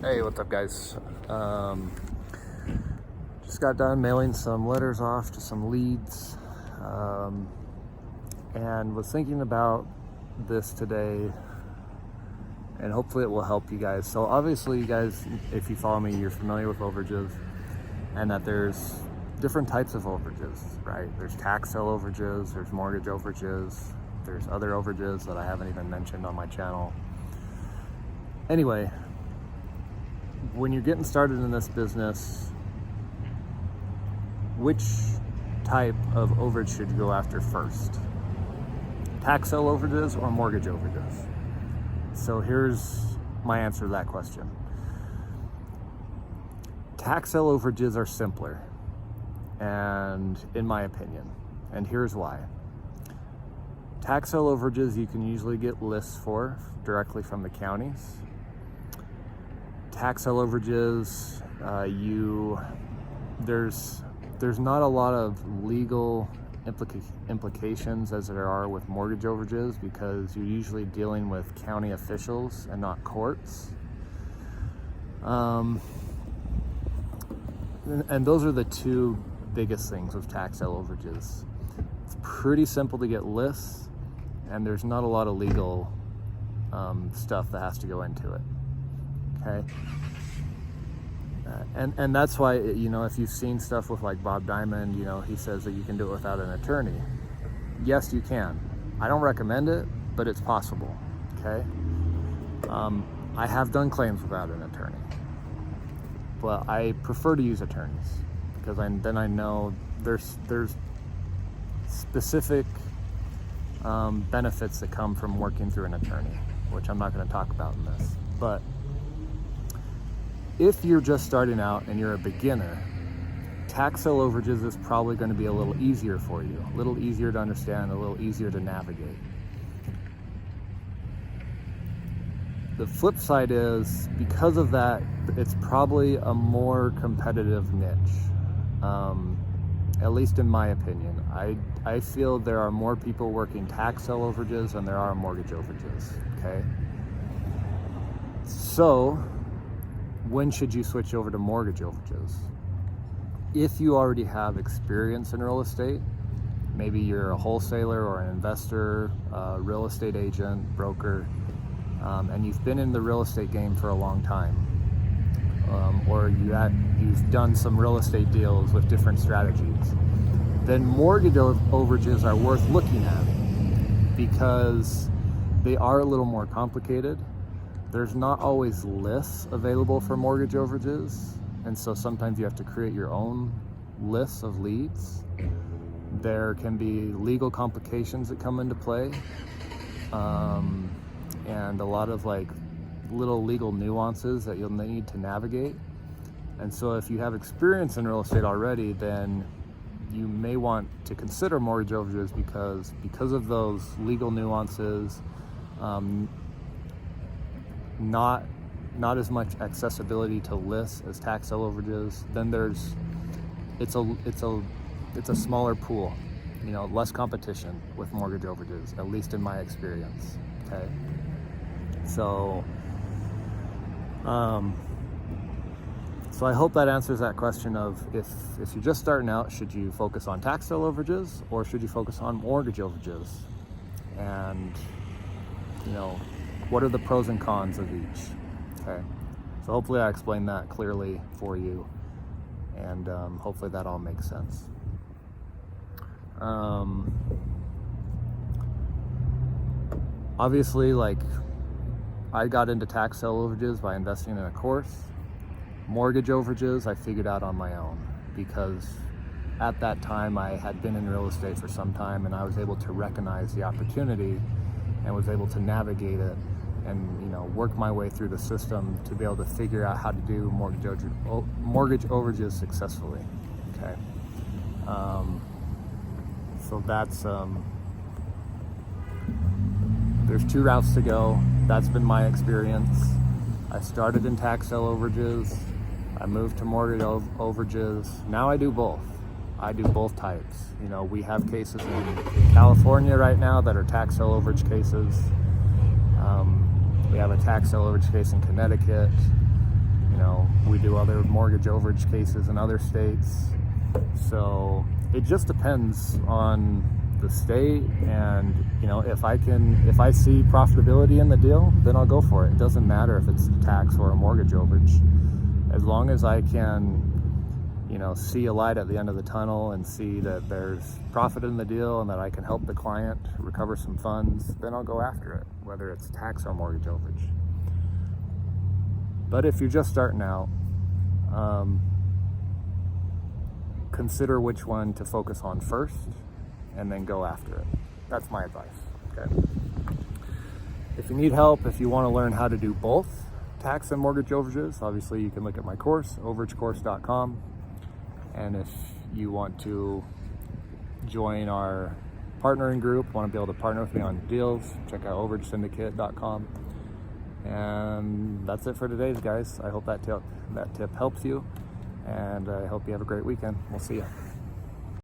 Hey, what's up, guys? Just got done mailing some letters off to some leads, and was thinking about this today, and hopefully it will help you guys. So obviously, you guys, if you follow me, you're familiar with overages, and that there's different types of overages, right? There's tax sale overages, there's mortgage overages, there's other overages that I haven't even mentioned on my channel. Anyway, when you're getting started in this business, which type of overage should you go after first? Tax sale overages or mortgage overages? So here's my answer to that question. Tax sale overages are simpler, and in my opinion, and here's why. Tax sale overages you can usually get lists for directly from the counties. Tax sale overages, there's not a lot of legal implications as there are with mortgage overages, because you're usually dealing with county officials and not courts. And those are the two biggest things with tax sale overages. It's pretty simple to get lists, and there's not a lot of legal stuff that has to go into it. Okay, and that's why, if you've seen stuff with like Bob Diamond, he says that you can do it without an attorney. Yes, you can. I don't recommend it, but it's possible. Okay, I have done claims without an attorney, but I prefer to use attorneys because then I know there's specific benefits that come from working through an attorney, which I'm not going to talk about in this. But if you're just starting out and you're a beginner, tax sale overages is probably going to be a little easier for you, a little easier to understand, a little easier to navigate. The flip side is, because of that, it's probably a more competitive niche, at least in my opinion. I feel there are more people working tax sale overages than there are mortgage overages, okay? So, when should you switch over to mortgage overages? If you already have experience in real estate, maybe you're a wholesaler or an investor, real estate agent, broker, and you've been in the real estate game for a long time, or you've done some real estate deals with different strategies, then mortgage overages are worth looking at because they are a little more complicated. There's not always lists available for mortgage overages, and so sometimes you have to create your own lists of leads. There can be legal complications that come into play, and a lot of like little legal nuances that you'll need to navigate. And so if you have experience in real estate already, then you may want to consider mortgage overages because of those legal nuances. Not as much accessibility to lists as tax sale overages. Then it's a smaller pool, less competition with mortgage overages, at least in my experience. Okay, so I hope that answers that question of if you're just starting out, should you focus on tax sale overages or should you focus on mortgage overages? And what are the pros and cons of each? Okay, so hopefully I explained that clearly for you, and hopefully that all makes sense. Obviously, like, I got into tax sale overages by investing in a course. Mortgage overages I figured out on my own, because at that time I had been in real estate for some time, and I was able to recognize the opportunity and was able to navigate it and work my way through the system to be able to figure out how to do mortgage overages successfully. Okay, so that's there's two routes to go. That's been my experience. I started in tax sale overages, I moved to mortgage overages. Now I do both. I do both types. We have cases in California right now that are tax sale overage cases. We have a tax sale overage case in Connecticut. We do other mortgage overage cases in other states. So it just depends on the state, and if I see profitability in the deal, then I'll go for it. It doesn't matter if it's tax or a mortgage overage, as long as I can see a light at the end of the tunnel and see that there's profit in the deal and that I can help the client recover some funds, then I'll go after it, whether it's tax or mortgage overage. But if you're just starting out, consider which one to focus on first and then go after it. That's my advice. Okay. If you need help, if you want to learn how to do both tax and mortgage overages, obviously you can look at my course, overagecourse.com. And if you want to join our partnering group, want to be able to partner with me on deals, check out overagesyndicate.com. And that's it for today, guys. I hope that tip helps you, and I hope you have a great weekend. We'll see you.